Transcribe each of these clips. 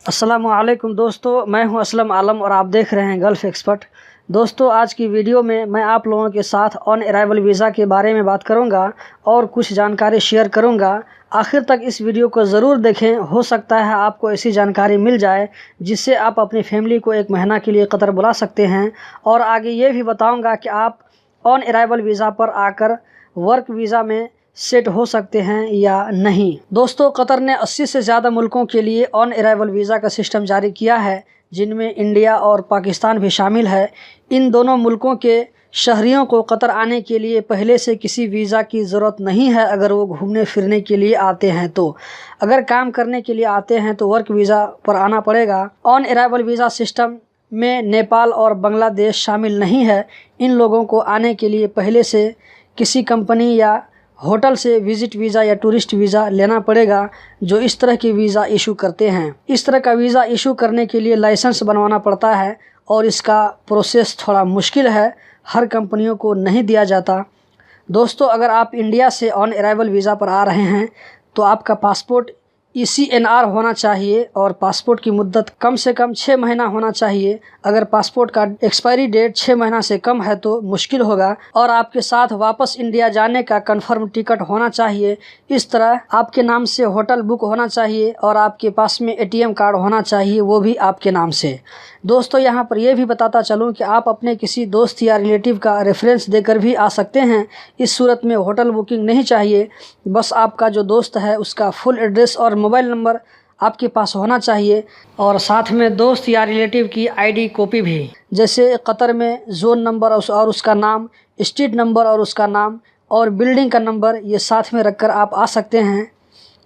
अस्सलामुअलैकुम दोस्तों, मैं हूं असलम आलम और आप देख रहे हैं गल्फ़ एक्सपर्ट। दोस्तों, आज की वीडियो में मैं आप लोगों के साथ ऑन अराइवल वीज़ा के बारे में बात करूंगा और कुछ जानकारी शेयर करूंगा। आखिर तक इस वीडियो को ज़रूर देखें, हो सकता है आपको ऐसी जानकारी मिल जाए जिससे आप अपनी फैमिली को एक महीना के लिए कतर बुला सकते हैं। और आगे ये भी बताऊँगा कि आप ऑन अराइवल वीज़ा पर आकर वर्क वीज़ा में सेट हो सकते हैं या नहीं। दोस्तों, कतर ने 80 से ज़्यादा मुल्कों के लिए ऑन अराइवल वीज़ा का सिस्टम जारी किया है, जिनमें इंडिया और पाकिस्तान भी शामिल है। इन दोनों मुल्कों के शहरियों को कतर आने के लिए पहले से किसी वीज़ा की ज़रूरत नहीं है। अगर वो घूमने फिरने के लिए आते हैं तो अगर काम करने के लिए आते हैं तो वर्क वीज़ा पर आना पड़ेगा। ऑन अराइवल वीज़ा सिस्टम में नेपाल और बांग्लादेश शामिल नहीं है। इन लोगों को आने के लिए पहले से किसी कंपनी या होटल से विज़िट वीज़ा या टूरिस्ट वीज़ा लेना पड़ेगा, जो इस तरह की वीज़ा इशू करते हैं। इस तरह का वीज़ा इशू करने के लिए लाइसेंस बनवाना पड़ता है और इसका प्रोसेस थोड़ा मुश्किल है, हर कंपनियों को नहीं दिया जाता। दोस्तों, अगर आप इंडिया से ऑन अराइवल वीज़ा पर आ रहे हैं तो आपका पासपोर्ट ECNR होना चाहिए और पासपोर्ट की मुद्दत कम से कम 6 महीना होना चाहिए। अगर पासपोर्ट का एक्सपायरी डेट 6 महीना से कम है तो मुश्किल होगा। और आपके साथ वापस इंडिया जाने का कंफर्म टिकट होना चाहिए। इस तरह आपके नाम से होटल बुक होना चाहिए और आपके पास में ATM कार्ड होना चाहिए, वो भी आपके नाम से। दोस्तों, यहाँ पर यह भी बताता चलूँ कि आप अपने किसी दोस्त या रिलेटिव का रेफरेंस देकर भी आ सकते हैं। इस सूरत में होटल बुकिंग नहीं चाहिए, बस आपका जो दोस्त है उसका फुल एड्रेस और मोबाइल नंबर आपके पास होना चाहिए और साथ में दोस्त या रिलेटिव की ID कॉपी भी, जैसे कतर में ज़ोन नंबर और उसका नाम, स्ट्रीट नंबर और उसका नाम और बिल्डिंग का नंबर, ये साथ में रखकर आप आ सकते हैं।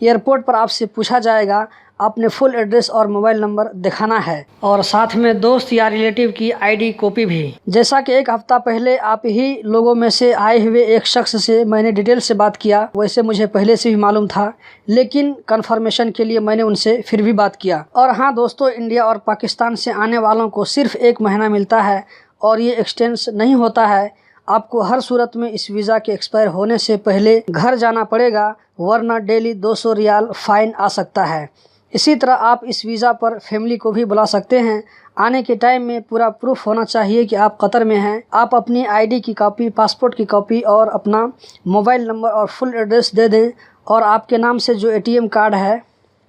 एयरपोर्ट पर आपसे पूछा जाएगा, आपने फुल एड्रेस और मोबाइल नंबर दिखाना है और साथ में दोस्त या रिलेटिव की ID कॉपी भी। जैसा कि एक हफ्ता पहले आप ही लोगों में से आए हुए एक शख्स से मैंने डिटेल से बात किया, वैसे मुझे पहले से भी मालूम था, लेकिन कंफर्मेशन के लिए मैंने उनसे फिर भी बात किया। और हाँ दोस्तों, इंडिया और पाकिस्तान से आने वालों को सिर्फ 1 महीना मिलता है और ये एक्सटेंस नहीं होता है। आपको हर सूरत में इस वीज़ा के एक्सपायर होने से पहले घर जाना पड़ेगा, वरना डेली 200 रियाल फ़ाइन आ सकता है। इसी तरह आप इस वीज़ा पर फैमिली को भी बुला सकते हैं। आने के टाइम में पूरा प्रूफ होना चाहिए कि आप कतर में हैं। आप अपनी ID की कॉपी, पासपोर्ट की कॉपी और अपना मोबाइल नंबर और फुल एड्रेस दे दें और आपके नाम से जो ATM कार्ड है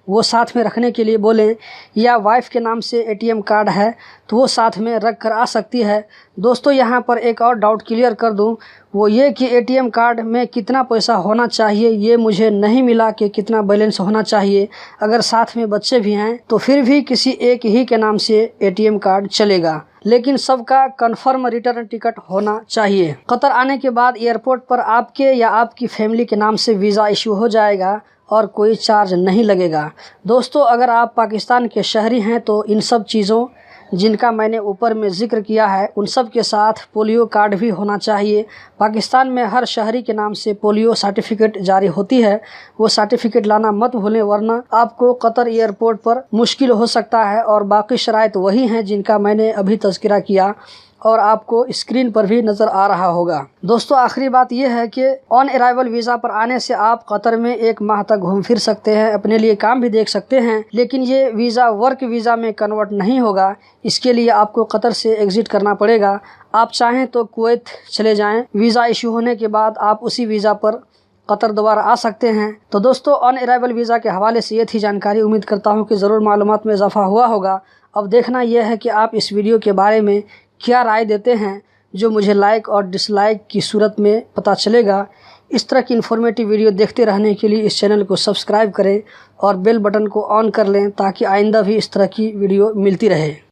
वो साथ में रखने के लिए बोलें, या वाइफ के नाम से ATM कार्ड है तो वो साथ में रख कर आ सकती है। दोस्तों, यहाँ पर एक और डाउट क्लियर कर दूँ, वो ये कि ATM कार्ड में कितना पैसा होना चाहिए ये मुझे नहीं मिला कि कितना बैलेंस होना चाहिए। अगर साथ में बच्चे भी हैं तो फिर भी किसी एक ही के नाम से ATM कार्ड चलेगा, लेकिन सबका कंफर्म रिटर्न टिकट होना चाहिए। कतर आने के बाद एयरपोर्ट पर आपके या आपकी फैमिली के नाम से वीज़ा इशू हो जाएगा और कोई चार्ज नहीं लगेगा। दोस्तों, अगर आप पाकिस्तान के शहरी हैं तो इन सब चीज़ों जिनका मैंने ऊपर में जिक्र किया है उन सब के साथ पोलियो कार्ड भी होना चाहिए। पाकिस्तान में हर शहरी के नाम से पोलियो सर्टिफिकेट जारी होती है, वो सर्टिफिकेट लाना मत भूलें, वरना आपको कतर एयरपोर्ट पर मुश्किल हो सकता है। और बाकी शराइत वही हैं जिनका मैंने अभी तज़किरा किया और आपको स्क्रीन पर भी नज़र आ रहा होगा। दोस्तों, आखिरी बात यह है कि ऑन अराइवल वीज़ा पर आने से आप कतर में 1 माह तक घूम फिर सकते हैं, अपने लिए काम भी देख सकते हैं, लेकिन ये वीज़ा वर्क वीज़ा में कन्वर्ट नहीं होगा। इसके लिए आपको कतर से एग्ज़िट करना पड़ेगा। आप चाहें तो कुवैत चले जाएँ, वीज़ा इशू होने के बाद आप उसी वीज़ा पर कतर दोबारा आ सकते हैं। तो दोस्तों, ऑन अराइवल वीज़ा के हवाले से ये थी जानकारी। उम्मीद करता हूँ कि ज़रूर मालूमात में इजाफ़ा हुआ होगा। अब देखना यह है कि आप इस वीडियो के बारे में क्या राय देते हैं, जो मुझे लाइक और डिसलाइक की सूरत में पता चलेगा। इस तरह की इन्फॉर्मेटिव वीडियो देखते रहने के लिए इस चैनल को सब्सक्राइब करें और बेल बटन को ऑन कर लें ताकि आइंदा भी इस तरह की वीडियो मिलती रहे।